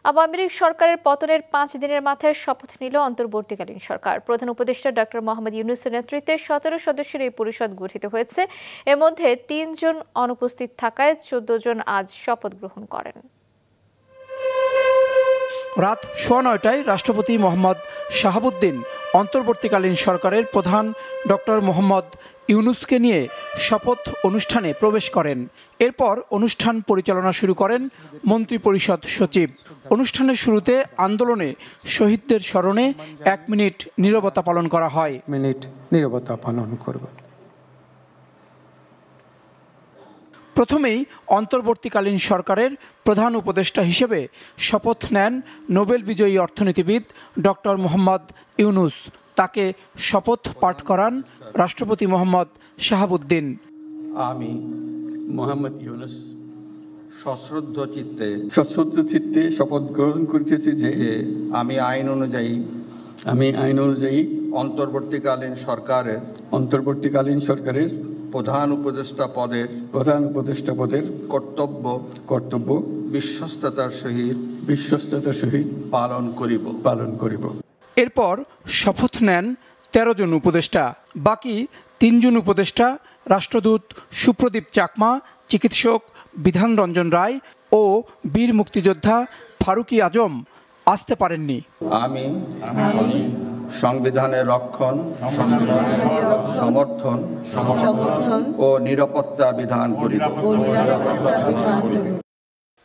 আওয়ামী লীগ সরকারের পতনের ৫ দিনের মাথায় শপথ নিল অন্তর্বর্তীকালীন সরকার। প্রধান উপদেষ্টা ডক্টর মোহাম্মদ ইউনূসের নেতৃত্বে ১৭ সদস্যের এই পরিষদ গঠিত হয়েছে। এর মধ্যে ৩ জন অনুপস্থিত থাকায় ১৪ জন আজ শপথ গ্রহণ করেন। রাত ৯:১৯টায় রাষ্ট্রপতি মোহাম্মদ শাহাবুদ্দিন অন্তর্বর্তীকালীন সরকারের প্রধান ডক্টর মোহাম্মদ ইউনূসকে নিয়ে শপথ অনুষ্ঠানে প্রবেশ করেন। এরপর অনুষ্ঠান পরিচালনা শুরু করেন মন্ত্রিপরিষদ সচিব। অনুষ্ঠানের শুরুতে আন্দোলনে শহীদদের স্মরণে ১ মিনিট নীরবতা পালন করা হয়। প্রথমেই অন্তর্বর্তীকালীন সরকারের প্রধান উপদেষ্টা হিসেবে শপথ নেন নোবেল বিজয়ী অর্থনীতিবিদ ডক্টর মোহাম্মদ ইউনূস। তাকে শপথ পাঠ করান রাষ্ট্রপতি মোহাম্মদ শাহাবুদ্দিন। আমি মোহাম্মদ ইউনূস সশ্রদ্ধ চিত্তে শপথ গ্রহণ করিতেছি যে আমি আইন অনুযায়ী অন্তর্বর্তীকালীন সরকারের প্রধান উপদেষ্টা পদের কর্তব্য বিশ্বস্ততার সহিত পালন করিব। এরপর শপথ নেন ১৩ জন উপদেষ্টা। বাকি ৩ জন উপদেষ্টা রাষ্ট্রদূত সুপ্রদীপ চাকমা, চিকিৎসক বিধান রঞ্জন রায় ও বীর মুক্তিযোদ্ধা ফারুকী আজম আসতে পারেননি। আমি সংবিধানের রক্ষণ, সমর্থন ও নিরাপত্তা বিধান করিব।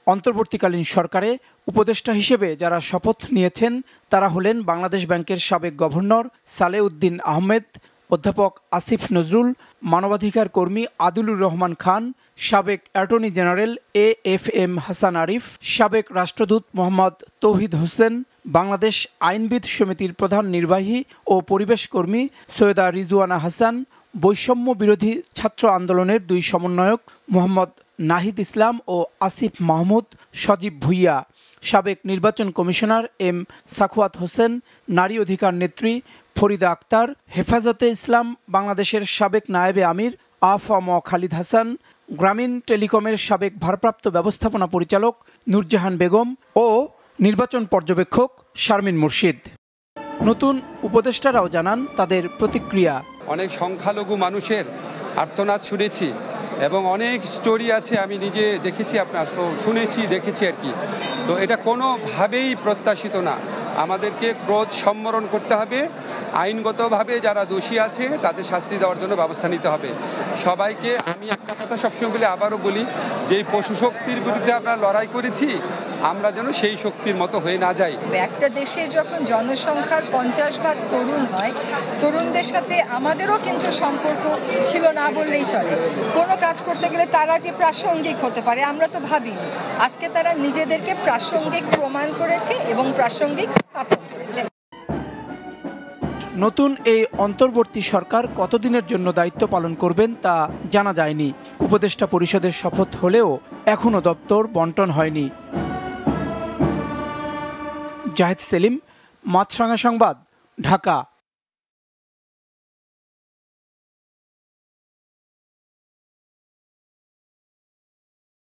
অন্তর্বর্তীকালীন সরকারে উপদেষ্টা হিসেবে যারা শপথ নিয়েছেন তারা হলেন বাংলাদেশ ব্যাংকের সাবেক গভর্নর সালেউদ্দিন আহমেদ, অধ্যাপক আসিফ নজরুল, মানবাধিকার কর্মী আদিলুর রহমান খান, সাবেক attorney general AFM Hasan Arif, সাবেক রাষ্ট্রদূত মোহাম্মদ তৌহিদ হোসেন, বাংলাদেশ আইনবিদ সমিতির প্রধান নির্বাহী ও পরিবেশ কর্মী সৈয়দা রিজওয়ানা হাসান, বৈষম্য বিরোধী ছাত্র আন্দোলনের 2 সমন্বয়ক মোহাম্মদ নাহিদ ইসলাম ও আসিফ মাহমুদ, সজীব ভুইয়া, সাবেক নির্বাচন কমিশনার M সাখওয়াত হোসেন, নারী অধিকার নেত্রী ফরিদা আক্তার, হেফাজতে ইসলাম বাংলাদেশের সাবেক নায়েবে আমির আফম খালিদ হাসান, গ্রামীণ টেলিকমের সাবেক ভারপ্রাপ্ত ব্যবস্থাপনা পরিচালক নূরজাহান বেগম ও নির্বাচন পর্যবেক্ষক শারমিন মুর্শিদ। নতুন উপদেষ্টারাও জানান তাদের প্রতিক্রিয়া। অনেক সংখ্যালঘু মানুষের আর্তনাদ শুনেছি এবং অনেক স্টোরি আছে, আমি নিজে দেখেছি, আপনার তো শুনেছি দেখেছি আর কি। তো এটা কোনোভাবেই প্রত্যাশিত না। আমাদেরকে ক্রোধ সম্বরণ করতে হবে, আইনগতভাবে যারা দোষী আছে তাদের শাস্তি দেওয়ার জন্য ব্যবস্থা নিতে হবে সবাইকে। আমি একটা কথা সবসময় বলি, আবারও বলি, যে পশু শক্তির বিরুদ্ধে আমরা লড়াই করেছি, আমরা যেন সেই শক্তির মতো হয়ে না যাই। একটা দেশে যখন জনসংখ্যার 50% তরুণ হয়, তরুণদের সাথে আমাদেরও কিন্তু সম্পর্ক ছিল না বললেই চলে। কোনো কাজ করতে গেলে তারা যে প্রাসঙ্গিক হতে পারে আমরা তো ভাবিনি। আজকে তারা নিজেদেরকে প্রাসঙ্গিক প্রমাণ করেছে এবং প্রাসঙ্গিক স্থাপন করেছে। নতুন এই অন্তর্বর্তী সরকার কতদিনের জন্য দায়িত্ব পালন করবেন তা জানা যায়নি। উপদেষ্টা পরিষদের শপথ হলেও এখনও দপ্তর বন্টন হয়নি। জাহিদ সেলিম, মাছরাঙা সংবাদ, ঢাকা।